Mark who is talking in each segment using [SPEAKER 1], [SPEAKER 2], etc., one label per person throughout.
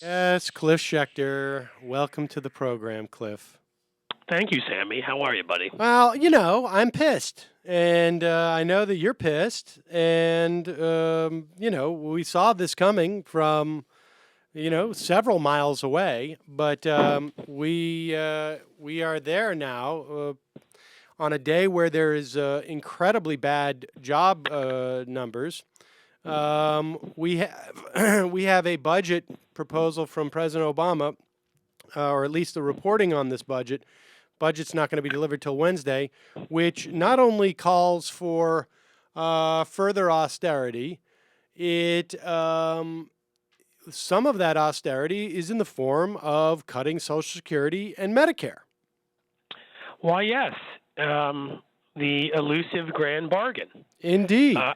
[SPEAKER 1] Yes, Cliff Schecter. Welcome to the program, Cliff.
[SPEAKER 2] Thank you, Sammy. How are you, buddy?
[SPEAKER 1] Well, I'm pissed. And I know that you're pissed. And, we saw this coming from, several miles away. But we are there now on a day where there is incredibly bad job numbers. We have we have a budget proposal from President Obama, or at least the reporting on this budget's not going to be delivered till Wednesday, which not only calls for further austerity, it some of that austerity is in the form of cutting Social Security and Medicare.
[SPEAKER 2] Why, yes. The elusive grand bargain.
[SPEAKER 1] Indeed.
[SPEAKER 2] Uh,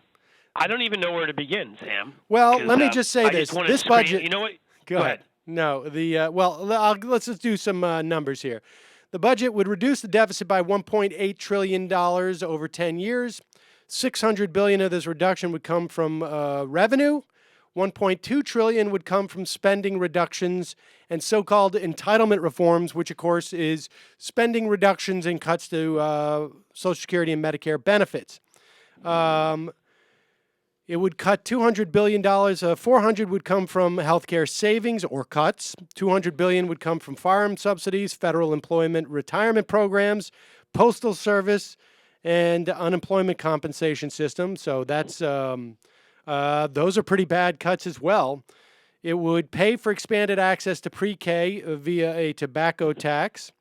[SPEAKER 2] I don't even know where to begin, Sam.
[SPEAKER 1] Well,
[SPEAKER 2] Because
[SPEAKER 1] let me just say
[SPEAKER 2] I
[SPEAKER 1] this:
[SPEAKER 2] just want to
[SPEAKER 1] this
[SPEAKER 2] scream.
[SPEAKER 1] budget.
[SPEAKER 2] You know what?
[SPEAKER 1] Go
[SPEAKER 2] Go
[SPEAKER 1] ahead.
[SPEAKER 2] ahead.
[SPEAKER 1] No, let's just do some numbers here. The budget would reduce the deficit by $1.8 trillion over 10 years. $600 billion of this reduction would come from revenue. $1.2 trillion would come from spending reductions and so-called entitlement reforms, which of course is spending reductions and cuts to Social Security and Medicare benefits. It would cut $200 billion. $400 would come from healthcare savings or cuts. $200 billion would come from farm subsidies, federal employment retirement programs, postal service, and unemployment compensation system. So that's those are pretty bad cuts as well. It would pay for expanded access to pre-K via a tobacco tax.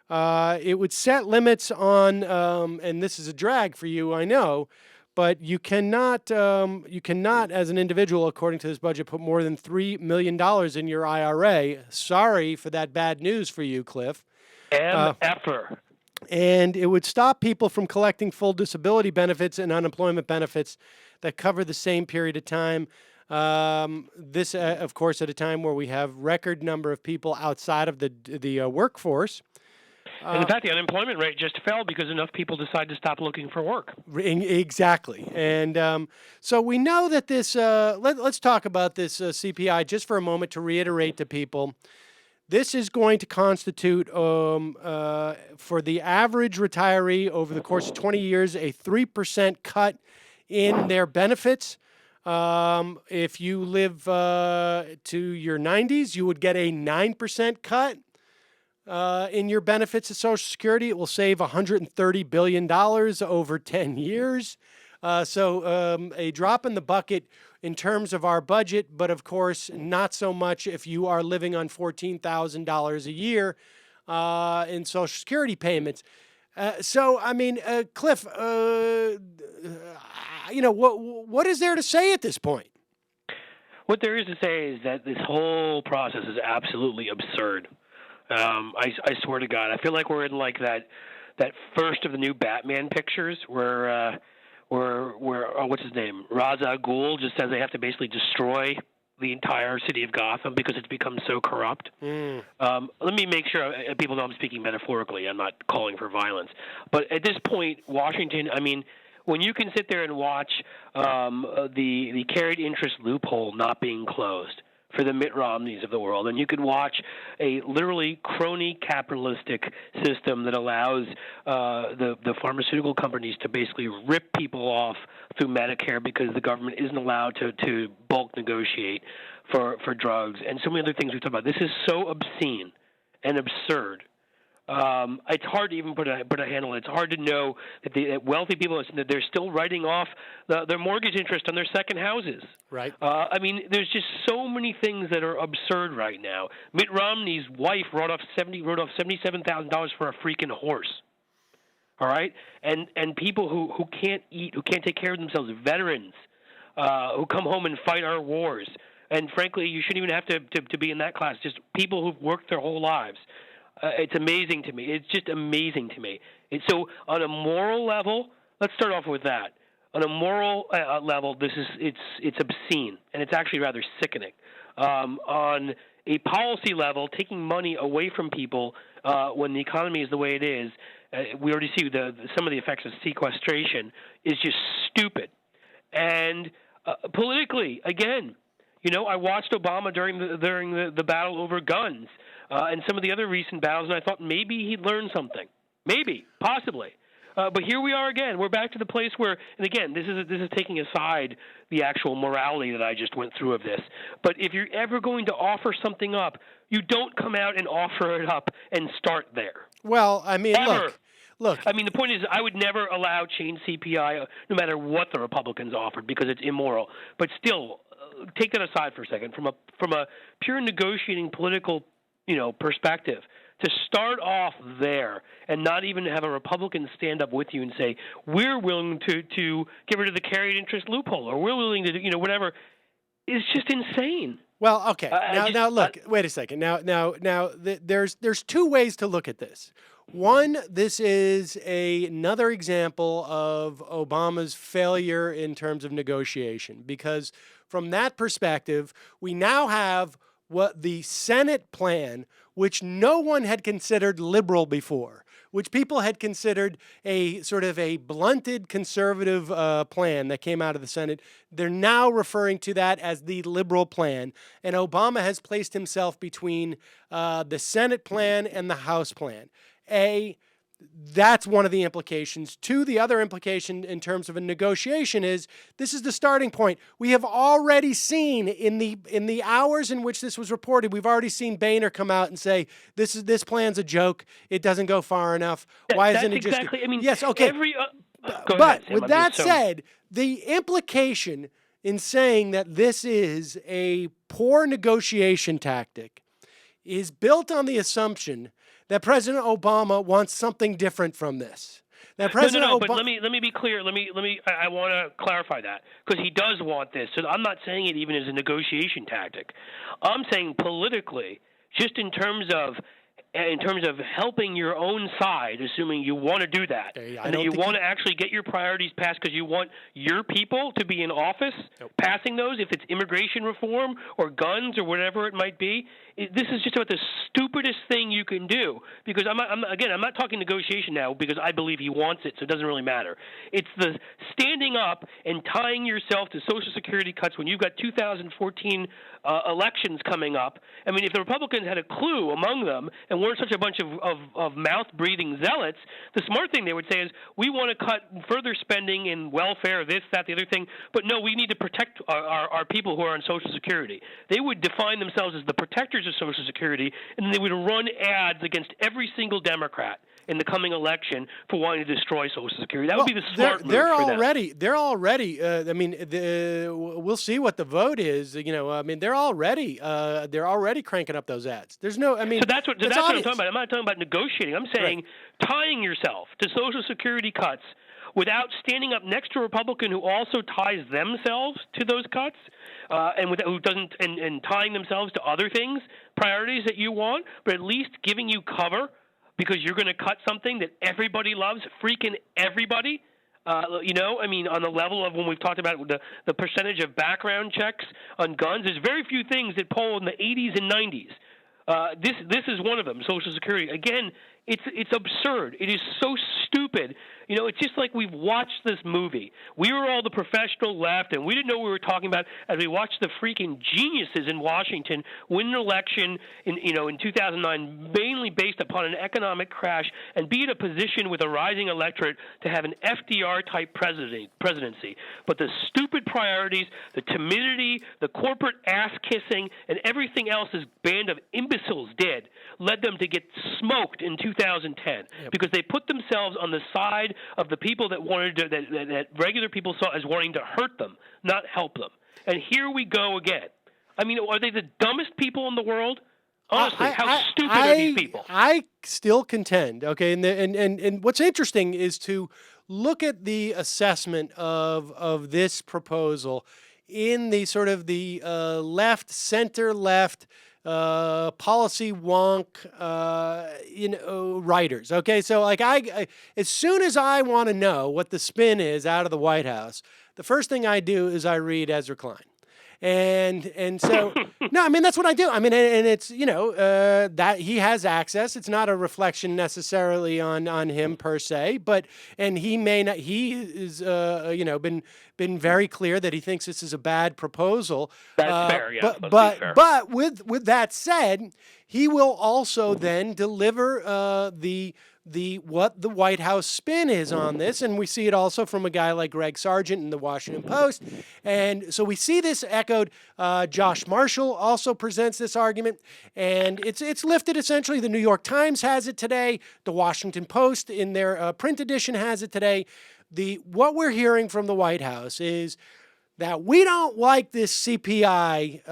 [SPEAKER 1] It would set limits on, and this is a drag for you, I know, but you cannot, as an individual, according to this budget, put more than $3 million in your IRA. Sorry for that bad news for you, Cliff.
[SPEAKER 2] MFR.
[SPEAKER 1] And it would stop people from collecting full disability benefits and unemployment benefits that cover the same period of time. This, of course, at a time where we have record number of people outside of the workforce.
[SPEAKER 2] And in fact, the unemployment rate just fell because enough people decided to stop looking for work.
[SPEAKER 1] Exactly. And so we know that this, let's talk about this CPI just for a moment to reiterate to people. This is going to constitute, for the average retiree over the course of 20 years, a 3% cut in their benefits. If you live to your 90s, you would get a 9% cut. In your benefits of Social Security. It will save $130 billion over 10 years. So a drop in the bucket in terms of our budget, but of course, not so much if you are living on $14,000 a year in Social Security payments. Cliff, what is there to say at this point?
[SPEAKER 2] What there is to say is that this whole process is absolutely absurd. I swear to God, I feel like we're in like that first of the new Batman pictures where what's his name, Ra's al Ghul just says they have to basically destroy the entire city of Gotham because it's become so corrupt. Let me make sure people know I'm speaking metaphorically. I'm not calling for violence, but at this point, Washington. I mean, when you can sit there and watch the carried interest loophole not being closed for the Mitt Romneys of the world, and you can watch a literally crony capitalistic system that allows the pharmaceutical companies to basically rip people off through Medicare because the government isn't allowed to bulk negotiate for drugs, and so many other things we talk about. This is so obscene and absurd. It's hard to even put a handle on it. It's hard to know that wealthy people, that they're still writing off their mortgage interest on their second houses.
[SPEAKER 1] Right.
[SPEAKER 2] I mean, there's just so many things that are absurd right now. Mitt Romney's wife wrote off $77,000 for a freaking horse. All right, and people who can't eat, who can't take care of themselves, veterans who come home and fight our wars. And frankly, you shouldn't even have to be in that class. Just people who've worked their whole lives. It's amazing to me. It's just amazing to me. And so, on a moral level, let's start off with that. On a moral level, it's obscene, and it's actually rather sickening. On a policy level, taking money away from people when the economy is the way it is, we already see some of the effects of sequestration is just stupid. And politically, again, I watched Obama during the battle over guns and some of the other recent battles, and I thought maybe he'd learn something, maybe, possibly. But here we are again. We're back to the place where, and again, this is taking aside the actual morality that I just went through of this. But if you're ever going to offer something up, you don't come out and offer it up and start there.
[SPEAKER 1] Well, I mean,
[SPEAKER 2] Ever.
[SPEAKER 1] look.
[SPEAKER 2] I mean, the point is, I would never allow chained CPI, no matter what the Republicans offered, because it's immoral. But still, take that aside for a second. From a pure negotiating political, perspective, to start off there and not even have a Republican stand up with you and say, we're willing to get rid of the carried interest loophole, or we're willing to do, whatever, is just insane.
[SPEAKER 1] Well, okay. Now look. Wait a second. There's two ways to look at this. One, this is another example of Obama's failure in terms of negotiation, because from that perspective, we now have what the Senate plan, which no one had considered liberal before, which people had considered a sort of a blunted conservative plan that came out of the Senate. They're now referring to that as the liberal plan. And Obama has placed himself between the Senate plan and the House plan. That's one of the implications. Two, the other implication in terms of a negotiation is this is the starting point. We have already seen in the hours in which this was reported, we've already seen Boehner come out and say this plan's a joke. It doesn't go far enough. Why isn't it just?
[SPEAKER 2] Exactly. I mean,
[SPEAKER 1] yes, okay.
[SPEAKER 2] But
[SPEAKER 1] with that said, the implication in saying that this is a poor negotiation tactic is built on the assumption that President Obama wants something different from this. That President
[SPEAKER 2] But let me be clear. I want to clarify that, because he does want this. So I'm not saying it even as a negotiation tactic. I'm saying politically, just in terms of helping your own side, assuming you want to do that, and that you want to actually get your priorities passed because you want your people to be in office, passing those, if it's immigration reform or guns or whatever it might be. This is just about the stupidest thing you can do, because I'm not talking negotiation now, because I believe he wants it, so it doesn't really matter. It's the standing up and tying yourself to Social Security cuts when you've got 2014 elections coming up. I mean, if the Republicans had a clue among them and weren't such a bunch of mouth-breathing zealots, the smart thing they would say is, we want to cut further spending in welfare, this, that, the other thing, but no, we need to protect our people who are on Social Security. They would define themselves as the protectors of Social Security, and then they would run ads against every single Democrat in the coming election for wanting to destroy Social Security. That would be the smart move for them.
[SPEAKER 1] They're already. I mean, we'll see what the vote is. I mean, they're already cranking up those ads. There's no. I mean,
[SPEAKER 2] so that's what I'm talking about. I'm not talking about negotiating. I'm saying tying yourself to Social Security cuts without standing up next to a Republican who also ties themselves to those cuts, and tying themselves to other things, priorities that you want, but at least giving you cover, because you're going to cut something that everybody loves, freaking everybody. I mean, on the level of when we've talked about the percentage of background checks on guns, there's very few things that poll in the 80s and 90s. This is one of them, Social Security. Again, it's absurd. It is so stupid. It's just like we've watched this movie. We were all the professional left, and we didn't know what we were talking about as we watched the freaking geniuses in Washington win an election in 2009, mainly based upon an economic crash, and be in a position with a rising electorate to have an FDR-type presidency. But the stupid priorities, the timidity, the corporate ass-kissing, and everything else this band of imbeciles did led them to get smoked in 2010 because they put themselves on the side of the people that wanted to, that regular people saw as wanting to hurt them, not help them. And here we go again. I mean, are they the dumbest people in the world? Honestly, how stupid are these people?
[SPEAKER 1] I still contend, okay, and what's interesting is to look at the assessment of this proposal in the sort of the center-left, policy wonk, writers. Okay, so like I as soon as I want to know what the spin is out of the White House, the first thing I do is I read Ezra Klein. And so no, I mean that's what I do. I mean, and it's that he has access. It's not a reflection necessarily on him per se, but and he may not. He is been very clear that he thinks this is a bad proposal.
[SPEAKER 2] That's fair, yeah.
[SPEAKER 1] But with that said, he will also then deliver what the White House spin is on this, and we see it also from a guy like Greg Sargent in the Washington Post, and so we see this echoed. Josh Marshall also presents this argument, and it's lifted essentially. The New York Times has it today. The Washington Post in their print edition has it today. What we're hearing from the White House is that we don't like this CPI,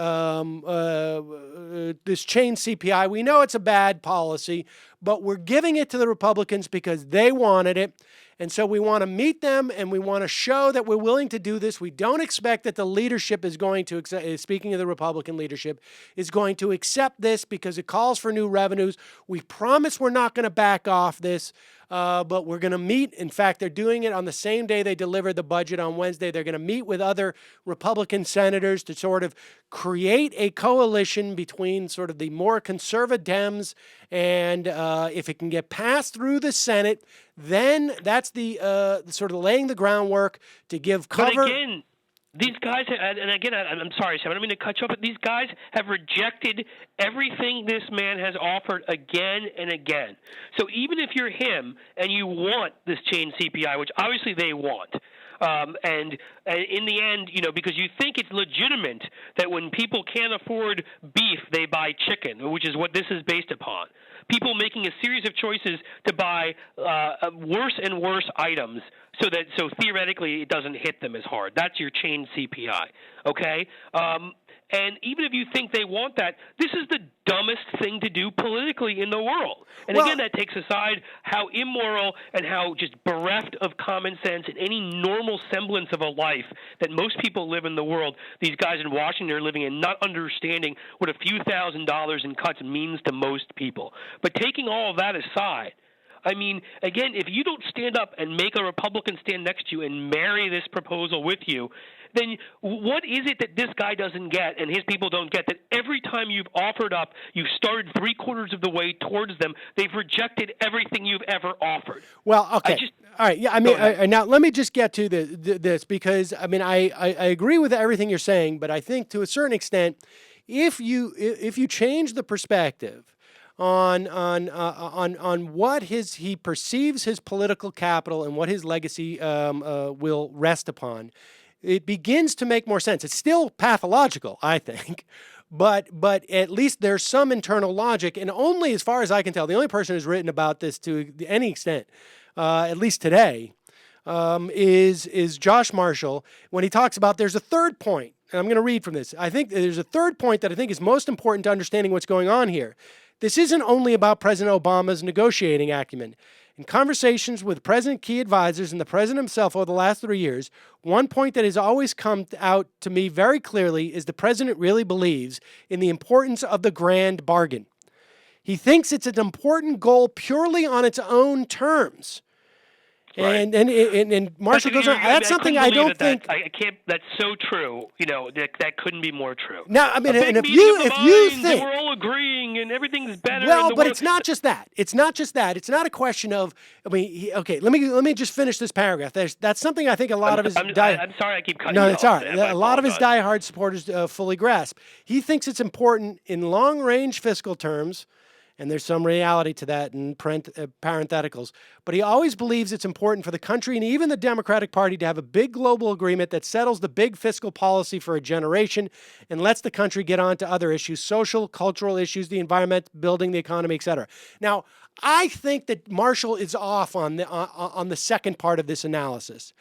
[SPEAKER 1] this chained CPI. We know it's a bad policy, but we're giving it to the Republicans because they wanted it. And so we want to meet them and we want to show that we're willing to do this. We don't expect that the leadership is going to, speaking of the Republican leadership, is going to accept this because it calls for new revenues. We promise we're not going to back off this, but we're going to meet. In fact, they're doing it on the same day they delivered the budget on Wednesday. They're going to meet with other Republican senators to sort of create a coalition between sort of the more conservative Dems, and if it can get passed through the Senate, then that's the sort of laying the groundwork to give cover.
[SPEAKER 2] But again, these guys, and again, I'm sorry, Sam, I don't mean to cut you off, but these guys have rejected everything this man has offered again and again. So even if you're him and you want this chained CPI, which obviously they want, and in the end, because you think it's legitimate that when people can't afford beef, they buy chicken, which is what this is based upon. People making a series of choices to buy worse and worse items so theoretically it doesn't hit them as hard. That's your chained CPI, okay? And even if you think they want that, this is the dumbest thing to do politically in the world. And again, that takes aside how immoral and how just bereft of common sense and any normal semblance of a life that most people live in the world. These guys in Washington are living in, not understanding what a few $1,000s in cuts means to most people. But taking all of that aside, I mean, again, if you don't stand up and make a Republican stand next to you and marry this proposal with you, then what is it that this guy doesn't get and his people don't get, that every time you've offered up, you've started 3/4 of the way towards them, they've rejected everything you've ever offered?
[SPEAKER 1] Well, okay. All right. Yeah, I mean, now let me just get to this because, I mean, I agree with everything you're saying, but I think to a certain extent, if you change the perspective on what he perceives his political capital and what his legacy will rest upon, it begins to make more sense. It's still pathological, I think, but at least there's some internal logic. And only, as far as I can tell, the only person who's written about this to any extent, at least today, is Josh Marshall when he talks about there's a third point. And I'm going to read from this. I think there's a third point that I think is most important to understanding what's going on here. This isn't only about President Obama's negotiating acumen. In conversations with President key advisors and the president himself over the last 3 years, one point that has always come out to me very clearly is the president really believes in the importance of the grand bargain. He thinks it's an important goal purely on its own terms.
[SPEAKER 2] Right.
[SPEAKER 1] And Marshall goes on. That's something I don't think.
[SPEAKER 2] I can't. That's so true. That couldn't be more true.
[SPEAKER 1] Now, I mean, and if you think
[SPEAKER 2] we're all agreeing and everything's better.
[SPEAKER 1] Well, but it's not just that. It's not just that. It's not a question of. I mean, okay. Let me just finish this paragraph. That's something I think a lot of his.
[SPEAKER 2] I'm sorry, I keep cutting.
[SPEAKER 1] No,
[SPEAKER 2] you
[SPEAKER 1] it's
[SPEAKER 2] off.
[SPEAKER 1] all right. A lot of his diehard supporters fully grasp. He thinks it's important in long-range fiscal terms. And there's some reality to that in parentheticals. But he always believes it's important for the country and even the Democratic Party to have a big global agreement that settles the big fiscal policy for a generation and lets the country get on to other issues, social, cultural issues, the environment, building the economy, et cetera. Now, I think that Marshall is off on the second part of this analysis.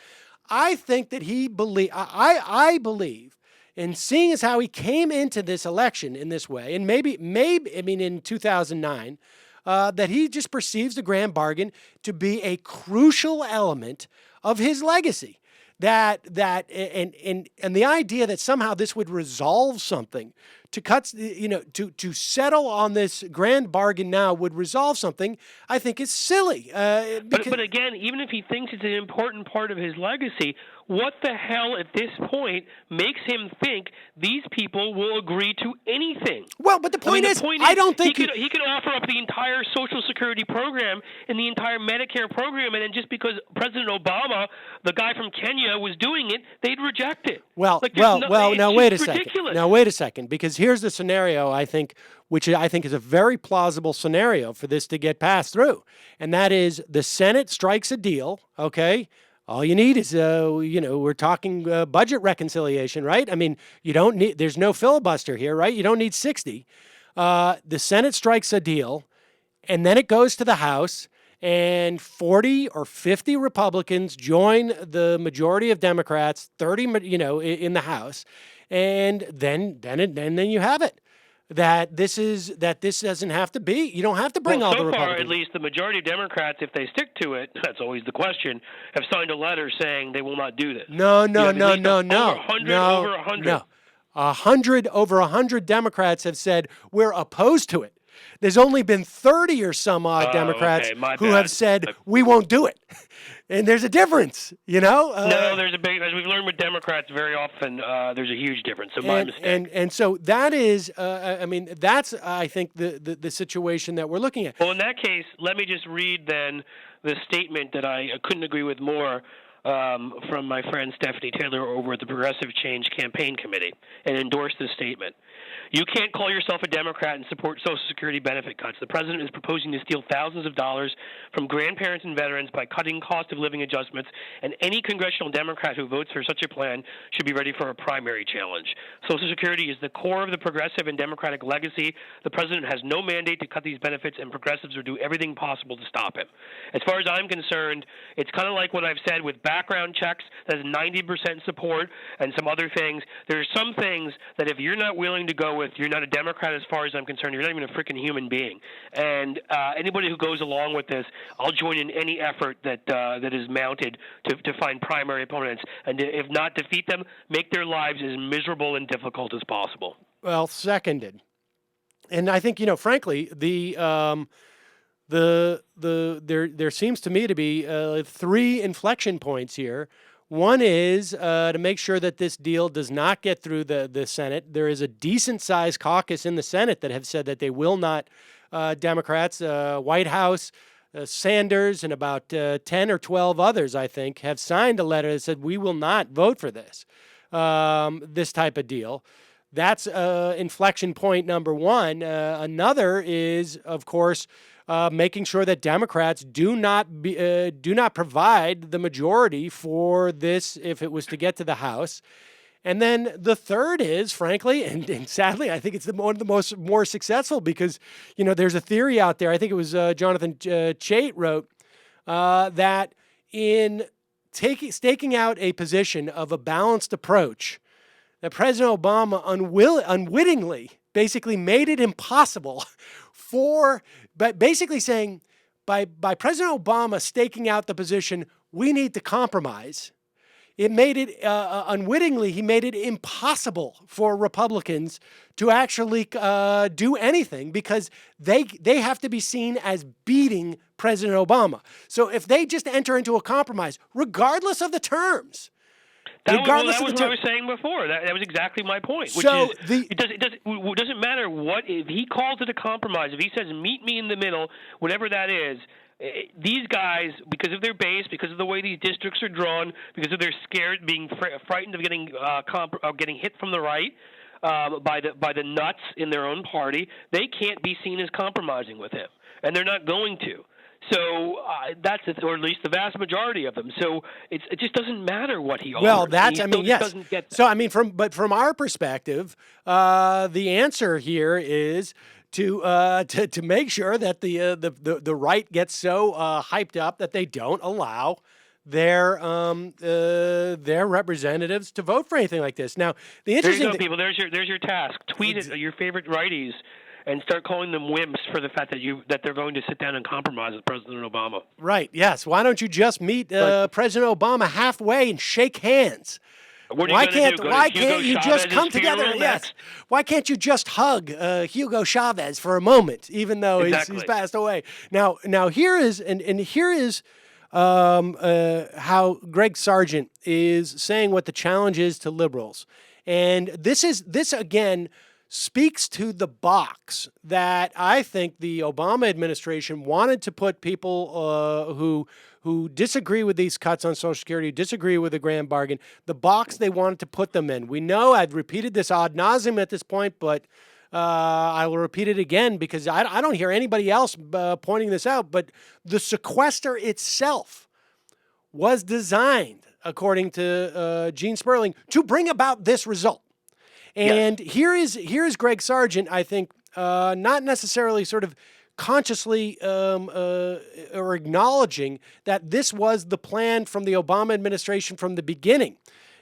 [SPEAKER 1] I think that I believe, and seeing as how he came into this election in this way, and maybe I mean in 2009, that he just perceives the grand bargain to be a crucial element of his legacy. And the idea that somehow this would resolve something, to settle on this grand bargain now would resolve something, I think is silly.
[SPEAKER 2] But again, even if he thinks it's an important part of his legacy, what the hell at this point makes him think these people will agree to anything?
[SPEAKER 1] Well, but the point is, I don't think
[SPEAKER 2] he could offer up the entire Social Security program and the entire Medicare program, and then just because President Obama, the guy from Kenya, was doing it, they'd reject it.
[SPEAKER 1] Well, now wait a second. Now wait a second, because here's the scenario I think, which I think is a very plausible scenario for this to get passed through, and that is the Senate strikes a deal. Okay. All you need is, we're talking budget reconciliation, right? I mean, there's no filibuster here, right? You don't need 60. The Senate strikes a deal, and then it goes to the House, and 40 or 50 Republicans join the majority of Democrats, 30, in the House, and then you have it. That this doesn't have to be. You don't have to bring all the Republicans.
[SPEAKER 2] So far, at least the majority of Democrats, if they stick to it, that's always the question, have signed a letter saying they will not do this.
[SPEAKER 1] No.
[SPEAKER 2] Over 100.
[SPEAKER 1] 100 Democrats have said we're opposed to it. There's only been 30 or some odd Democrats who have said we won't do it. And there's a difference,
[SPEAKER 2] No, there's a big, as we've learned with Democrats very often, there's a huge difference. So my mistake.
[SPEAKER 1] And so that is, that's, I think, the situation that we're looking at.
[SPEAKER 2] Well, in that case, let me just read then the statement that I couldn't agree with more from my friend Stephanie Taylor over at the Progressive Change Campaign Committee and endorse this statement. You can't call yourself a Democrat and support Social Security benefit cuts. The president is proposing to steal thousands of dollars from grandparents and veterans by cutting cost of living adjustments, and any congressional Democrat who votes for such a plan should be ready for a primary challenge. Social Security is the core of the progressive and Democratic legacy. The president has no mandate to cut these benefits, and progressives will do everything possible to stop him. As far as I'm concerned, it's kind of like what I've said with background checks. That's 90% support and some other things. There are some things that if you're not willing to go with, you're not a Democrat as far as I'm concerned. You're not even a freaking human being. And anybody who goes along with this, I'll join in any effort that is mounted to find primary opponents. And if not defeat them, make their lives as miserable and difficult as possible.
[SPEAKER 1] Well, seconded. And I think, frankly, there seems to me to be 3 inflection points here. One is to make sure that this deal does not get through the Senate. There is a decent-sized caucus in the Senate that have said that they will not, Democrats, White House, Sanders, and about 10 or 12 others, I think, have signed a letter that said we will not vote for this type of deal. That's inflection point number one. Another is, of course, making sure that Democrats do not provide the majority for this if it was to get to the House. And then the third is, frankly, and sadly, I think it's one of the more successful because, there's a theory out there. I think it was Jonathan Chait wrote that in staking out a position of a balanced approach, that President Obama unwittingly basically made it impossible but basically saying by President Obama staking out the position, we need to compromise. It made it unwittingly, he made it impossible for Republicans to actually do anything because they have to be seen as beating President Obama. So if they just enter into a compromise, regardless of the terms,
[SPEAKER 2] that was what I was saying before. That was exactly my point. Which is, it doesn't matter what, if he calls it a compromise, if he says, meet me in the middle, whatever that is, these guys, because of their base, because of the way these districts are drawn, because of their scared, being frightened of getting hit from the right by the nuts in their own party, they can't be seen as compromising with him, and they're not going to. So that's it, or at least the vast majority of them. So it just doesn't matter what he offers.
[SPEAKER 1] Well, yes. So from our perspective, the answer here is to make sure that the right gets so hyped up that they don't allow their representatives to vote for anything like this. Now, the interesting
[SPEAKER 2] there you go, people. There's your task. Tweet it, your favorite righties, and start calling them wimps for the fact that they're going to sit down and compromise with President Obama.
[SPEAKER 1] Right. Yes. Why don't you just meet President Obama halfway and shake hands? Why can't you just come together? Yes. Why can't you just hug Hugo Chavez for a moment, even though he's passed away? Now here is how Greg Sargent is saying what the challenge is to liberals. And this again speaks to the box that I think the Obama administration wanted to put people who disagree with these cuts on Social Security, disagree with the grand bargain, the box they wanted to put them in. We know I've repeated this ad nauseum at this point, but I will repeat it again because I don't hear anybody else pointing this out, but the sequester itself was designed, according to Gene Sperling, to bring about this result. And yes. here is Greg Sargent, I think, not necessarily sort of consciously or acknowledging that this was the plan from the Obama administration from the beginning.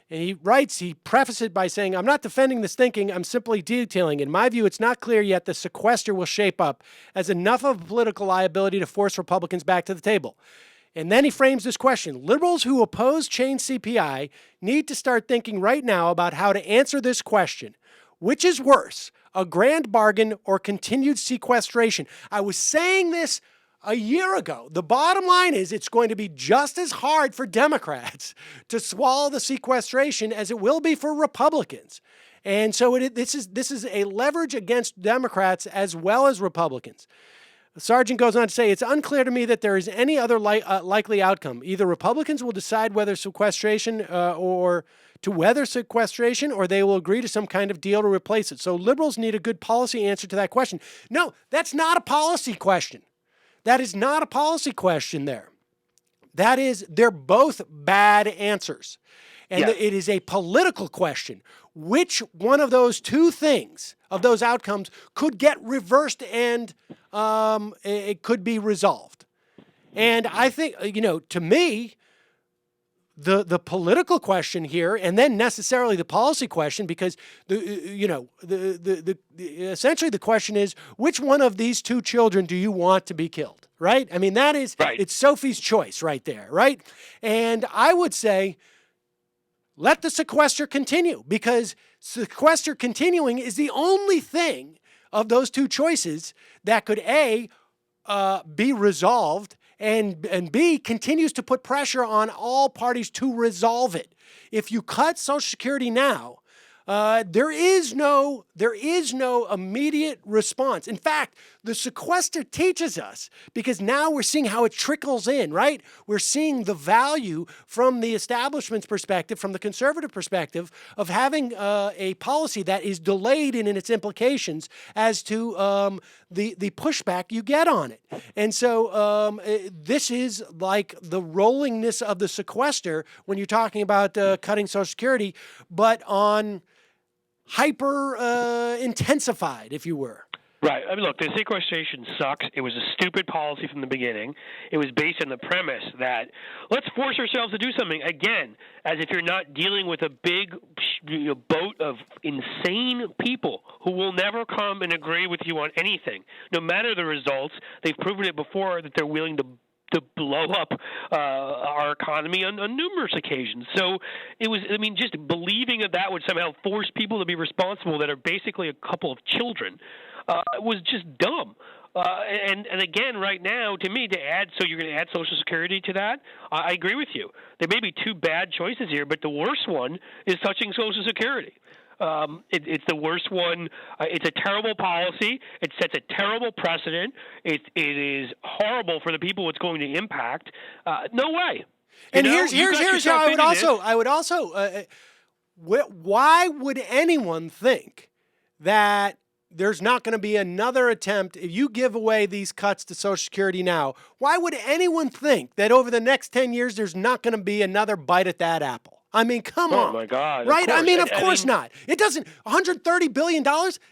[SPEAKER 1] And he prefaces it by saying, I'm not defending this thinking, I'm simply detailing. In my view, it's not clear yet the sequester will shape up as enough of a political liability to force Republicans back to the table. And then he frames this question. Liberals who oppose Chained CPI need to start thinking right now about how to answer this question. Which is worse, a grand bargain or continued sequestration? I was saying this a year ago. The bottom line is it's going to be just as hard for Democrats to swallow the sequestration as it will be for Republicans. And so this is a leverage against Democrats as well as Republicans. Sargent goes on to say, it's unclear to me that there is any other likely outcome. Either Republicans will decide whether sequestration or they will agree to some kind of deal to replace it. So liberals need a good policy answer to that question. No, that's not a policy question. That is not a policy question there. They're both bad answers. And it is a political question. Which one of those two things, of those outcomes, could get reversed and it could be resolved? And I think, to me, the political question here, and then necessarily the policy question, because essentially the question is, which one of these two children do you want to be killed? Right? I mean, that is, right. It's Sophie's choice right there, right? And I would say, let the sequester continue, because sequester continuing is the only thing of those two choices that could A, be resolved, and B, continues to put pressure on all parties to resolve it. If you cut Social Security now, there is no immediate response. In fact, the sequester teaches us, because now we're seeing how it trickles in, right? We're seeing the value from the establishment's perspective, from the conservative perspective, of having a policy that is delayed in its implications as to the pushback you get on it. And so this is like the rollingness of the sequester when you're talking about cutting Social Security, but on hyper intensified, if you were.
[SPEAKER 2] Right. I mean, look, the sequestration sucks. It was a stupid policy from the beginning. It was based on the premise that let's force ourselves to do something, again, as if you're not dealing with a big boat of insane people who will never come and agree with you on anything. No matter the results, they've proven it before that they're willing to blow up our economy on numerous occasions. So it was, just believing that would somehow force people to be responsible that are basically a couple of children was just dumb. And again, right now, to me, so you're going to add Social Security to that? I agree with you. There may be two bad choices here, but the worst one is touching Social Security. It's the worst one. It's a terrible policy. It sets a terrible precedent. It is horrible for the people it's going to impact. No way.
[SPEAKER 1] And here's how I would also why would anyone think that there's not going to be another attempt? If you give away these cuts to Social Security now, why would anyone think that over the next 10 years there's not going to be another bite at that apple? I mean, come on.
[SPEAKER 2] Oh my God!
[SPEAKER 1] Right? Of course not. It doesn't. $130 billion.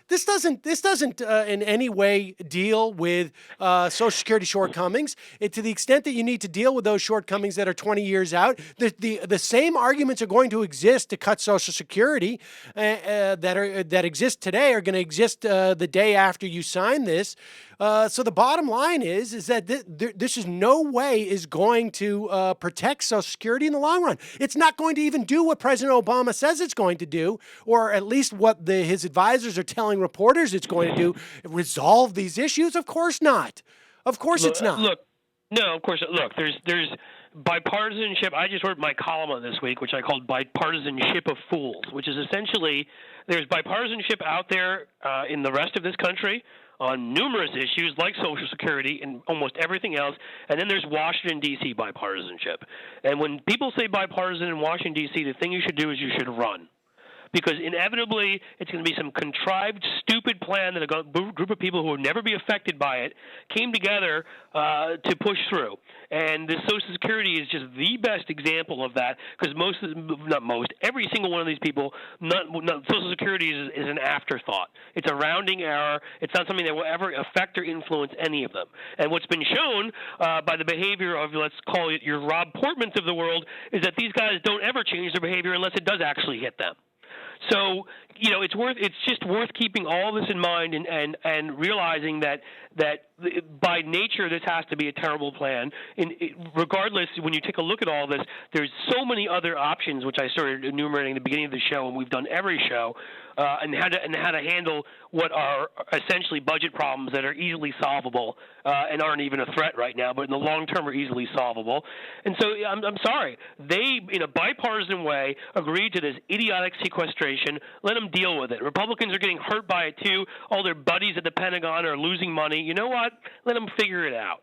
[SPEAKER 1] This doesn't in any way deal with Social Security shortcomings. To the extent that you need to deal with those shortcomings that are 20 years out, the same arguments are going to exist to cut Social Security that exist today are going to exist the day after you sign this. So the bottom line is that this is no way is going to protect Social Security in the long run. It's not going to even do what President Obama says it's going to do, or at least what his advisors are telling reporters it's going to do, resolve these issues. Of course not. Of course it's not.
[SPEAKER 2] Look, no, of course. Look, there's bipartisanship. I just wrote my column on this week, which I called "Bipartisanship of Fools," which is essentially there's bipartisanship out there in the rest of this country on numerous issues like Social Security and almost everything else, and then there's Washington, D.C. bipartisanship. And when people say bipartisan in Washington, D.C., the thing you should do is you should run. Because inevitably it's going to be some contrived, stupid plan that a group of people who will never be affected by it came together to push through. And the Social Security is just the best example of that, because every single one of these people, Social Security is an afterthought. It's a rounding error. It's not something that will ever affect or influence any of them. And what's been shown by the behavior of, let's call it your Rob Portmans of the world, is that these guys don't ever change their behavior unless it does actually hit them. So, it's just worth keeping all this in mind and realizing that by nature this has to be a terrible plan. Regardless, when you take a look at all this, there's so many other options, which I started enumerating at the beginning of the show, and we've done every show, and how to handle what are essentially budget problems that are easily solvable and aren't even a threat right now, but in the long term are easily solvable. And so I'm sorry, they, in a bipartisan way, agreed to this idiotic sequestration. Let them deal with it. Republicans are getting hurt by it too. All their buddies at the Pentagon are losing money. You know what? Let them figure it out.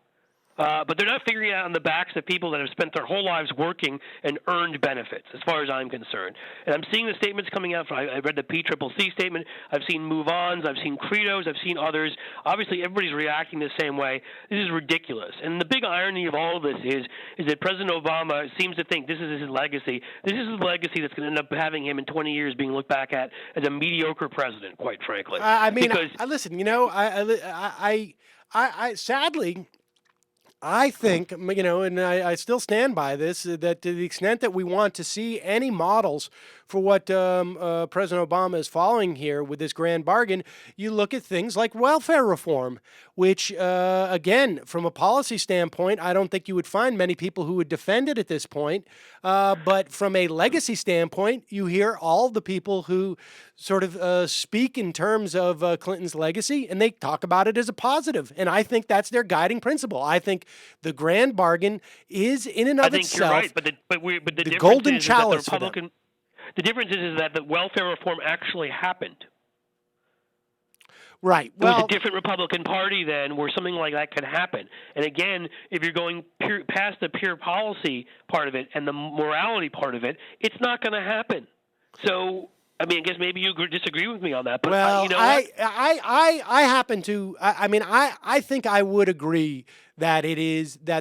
[SPEAKER 2] But they're not figuring it out on the backs of people that have spent their whole lives working and earned benefits, as far as I'm concerned. And I'm seeing the statements coming out. I read the PCCC statement. I've seen move-ons. I've seen credos. I've seen others. Obviously, everybody's reacting the same way. This is ridiculous. And the big irony of all of this is that President Obama seems to think this is his legacy. This is his legacy that's going to end up having him in 20 years being looked back at as a mediocre president, quite frankly.
[SPEAKER 1] Listen, I sadly, I think, and I still stand by this, that to the extent that we want to see any models for what President Obama is following here with this grand bargain, you look at things like welfare reform, which, again, from a policy standpoint, I don't think you would find many people who would defend it at this point. But from a legacy standpoint, you hear all the people who sort of speak in terms of Clinton's legacy, and they talk about it as a positive. And I think that's their guiding principle. I think the grand bargain is in and of itself.
[SPEAKER 2] I think you're right, but the
[SPEAKER 1] golden chalice.
[SPEAKER 2] The difference is that the welfare reform actually happened.
[SPEAKER 1] Right.
[SPEAKER 2] It was a different Republican Party then where something like that could happen. And again, if you're going past the pure policy part of it and the morality part of it, it's not going to happen. So, I guess maybe you disagree with me on that. But
[SPEAKER 1] well,
[SPEAKER 2] you know
[SPEAKER 1] I happen to. I think I would agree that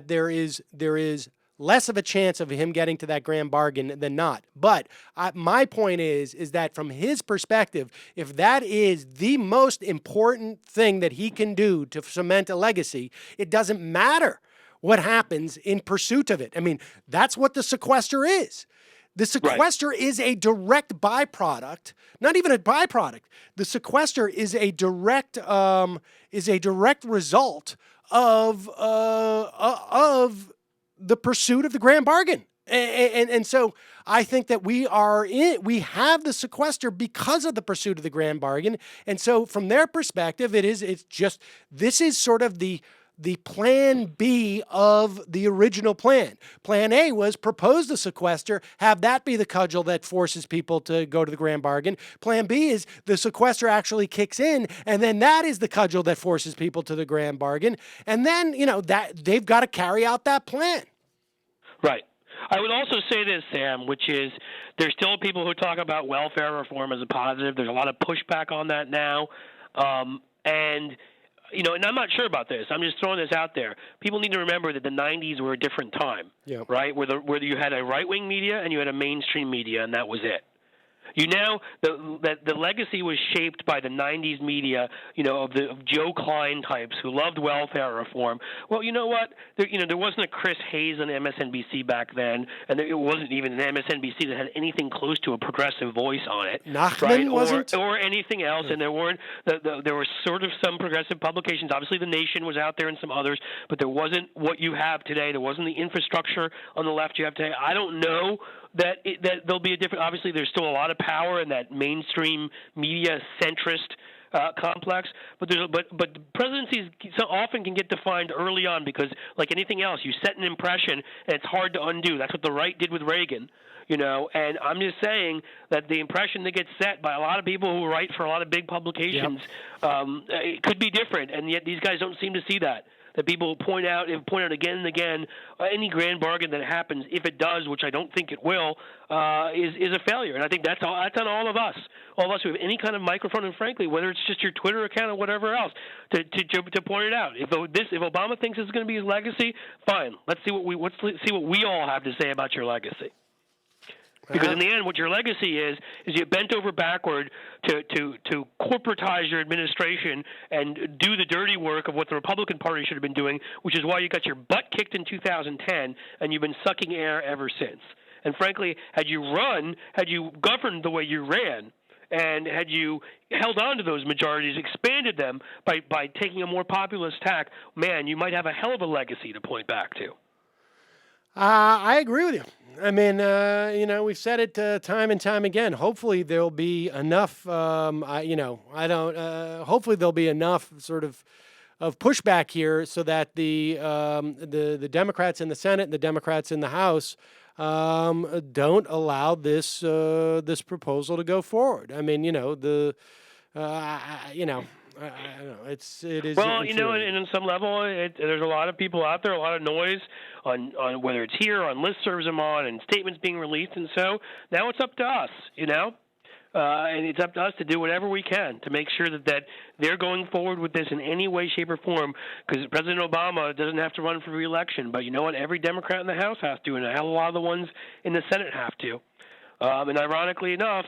[SPEAKER 1] there is less of a chance of him getting to that grand bargain than not. But my point is that from his perspective, if that is the most important thing that he can do to cement a legacy, it doesn't matter what happens in pursuit of it. That's what the sequester is. The sequester is a direct byproduct, not even a byproduct. The sequester is a direct result of the pursuit of the grand bargain. And so I think that we have the sequester because of the pursuit of the grand bargain. And so from their perspective, this is sort of the plan B of the original plan. Plan A was propose the sequester, have that be the cudgel that forces people to go to the grand bargain. Plan B is the sequester actually kicks in, and then that is the cudgel that forces people to the grand bargain. And then, that they've got to carry out that plan.
[SPEAKER 2] Right. I would also say this, Sam, which is there's still people who talk about welfare reform as a positive. There's a lot of pushback on that now. And I'm not sure about this. I'm just throwing this out there. People need to remember that the 90s were a different time, right? Where you had a right-wing media and you had a mainstream media, and that was it. The legacy was shaped by the 90s media, of Joe Klein types who loved welfare reform. Well, you know what? There wasn't a Chris Hayes on MSNBC back then, and it wasn't even an MSNBC that had anything close to a progressive voice on it.
[SPEAKER 1] Nachman wasn't?
[SPEAKER 2] Or anything else, and there weren't. There were sort of some progressive publications. Obviously, The Nation was out there and some others, but there wasn't what you have today. There wasn't the infrastructure on the left you have today. I don't know that there'll be a different. Obviously, there's still a lot of power in that mainstream media centrist complex. But the presidencies so often can get defined early on because, like anything else, you set an impression and it's hard to undo. That's what the right did with Reagan. And I'm just saying that the impression that gets set by a lot of people who write for a lot of big publications it could be different, and yet these guys don't seem to see that. That people point out again and again, any grand bargain that happens, if it does, which I don't think it will, is a failure. And I think that's on all of us who have any kind of microphone, and frankly, whether it's just your Twitter account or whatever else, to point it out. If Obama thinks it's going to be his legacy, fine. Let's see what we all have to say about your legacy. Because in the end, what your legacy is you bent over backward to corporatize your administration and do the dirty work of what the Republican Party should have been doing, which is why you got your butt kicked in 2010, and you've been sucking air ever since. And frankly, had you governed the way you ran, and had you held on to those majorities, expanded them by taking a more populist tack, man, you might have a hell of a legacy to point back to.
[SPEAKER 1] I agree with you. I mean, we've said it time and time again. Hopefully, there'll be enough. Hopefully, there'll be enough sort of pushback here so that the Democrats in the Senate and the Democrats in the House don't allow this proposal to go forward. I mean, I don't know. It is.
[SPEAKER 2] Well, and on some level, there's a lot of people out there, a lot of noise on whether it's here, on listservs I'm on, and statements being released, and so now it's up to us, and it's up to us to do whatever we can to make sure that they're going forward with this in any way, shape, or form, because President Obama doesn't have to run for re-election, but you know what? Every Democrat in the House has to, and a hell of a lot of the ones in the Senate have to. And ironically enough,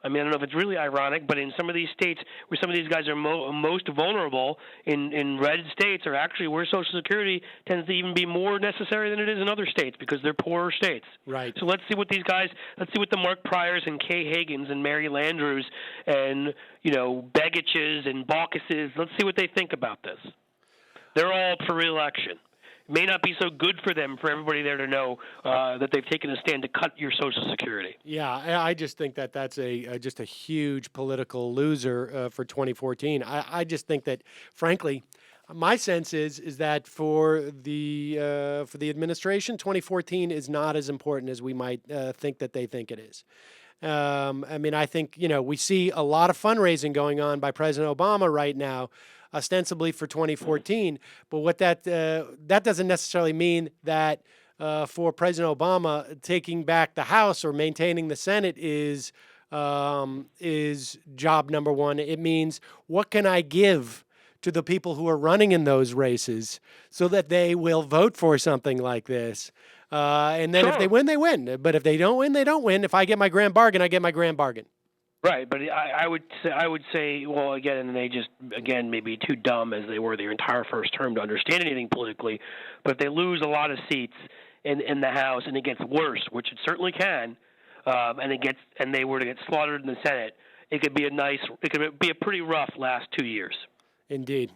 [SPEAKER 2] I mean, I don't know if it's really ironic, but in some of these states where some of these guys are most vulnerable, in red states, are actually where Social Security tends to even be more necessary than it is in other states because they're poorer states.
[SPEAKER 1] Right.
[SPEAKER 2] So let's see what the Mark Pryors and Kay Hagans and Mary Landrieux and, Begiches and Baucuses, let's see what they think about this. They're all up for re-election. It may not be so good for them, for everybody there to know that they've taken a stand to cut your Social Security.
[SPEAKER 1] Yeah, I just think that's just a huge political loser for 2014. I just think that, frankly, my sense is that for the administration, 2014 is not as important as we might think that they think it is. I mean, I think we see a lot of fundraising going on by President Obama right now, ostensibly for 2014, but what that doesn't necessarily mean that for President Obama taking back the House or maintaining the Senate is job number one. It means, what can I give to the people who are running in those races so that they will vote for something like this? And then if they win, they win. But if they don't win, they don't win. If I get my grand bargain, I get my grand bargain.
[SPEAKER 2] Right, but I would say, well, again, and they just, maybe too dumb as they were their entire first term to understand anything politically, but if they lose a lot of seats in the House and it gets worse, which it certainly can, and they were to get slaughtered in the Senate, it could be a pretty rough last 2 years.
[SPEAKER 1] Indeed.